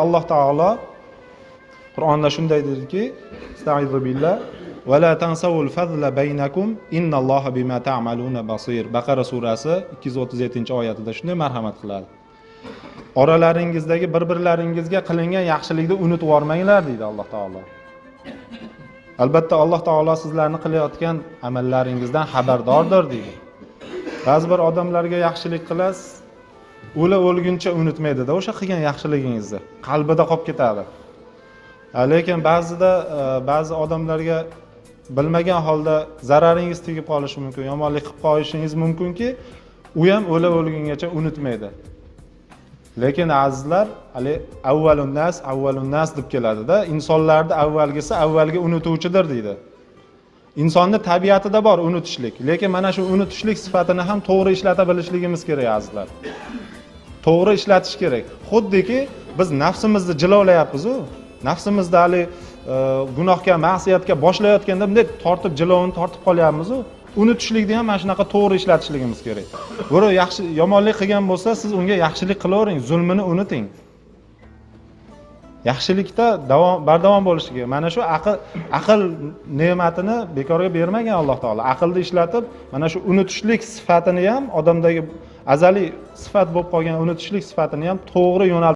Alloh taolo Qur'onda shunday dediki, Estaizu billah va la tansawul fadla baynakum innalloha bima ta'maluna basir. Baqara surasi 237-oyatida shunday marhamat qiladi. Oralaringizdagi bir-birlaringizga qilingan yaxshilikni unutib yormanglar deydi Alloh taolo. Albatta Alloh taolo sizlarni qilayotgan amallaringizdan xabardordir deydi. Ba'zi bir odamlarga yaxshilik qilasiz, o'lguncha unutmaydi-da o'sha qilgan yaxshiligingizni. Qalbida qolib ketadi. Lekin ba'zi odamlarga bilmagan holda zararingiz tegib qolishi mumkin, yomonlik qilib qo'yishingiz mumkinki, u ham o'lgungacha unutmaydi. Lekin azizlar, avvalun nas deb keladi-da, insonlarda avvalgisi avvalgi unutuvchidir deydi. Insonning tabiatida bor unutishlik, lekin mana shu unutishlik sifatini ham to'g'ri ishlata bilishligimiz kerak azizlar. To'g'ri ishlatish kerak. Xuddiki biz nafsimizni jilovlayapmiz-ku. Nafsimizni gunohga, ma'siyatga boshlayotganda bunday tortib jilovini tortib qolyapmiz-ku. Unutishlikni ham mana shunaqa to'g'ri ishlatishligimiz kerak. Biri yomonlik qilgan bo'lsa, siz unga yaxshilik qilavering, zulmini unuting. Yaxshilikda bardavom bo'lishi kerak. Mana shu aql ne'matini bekorga bermagan Alloh taolo. Aqlni ishlatib, mana shu unutishlik sifatini ham odamdagi azaliy sifat bo'lib qolgan unutishlik sifatini ham to'g'ri yo'naltirib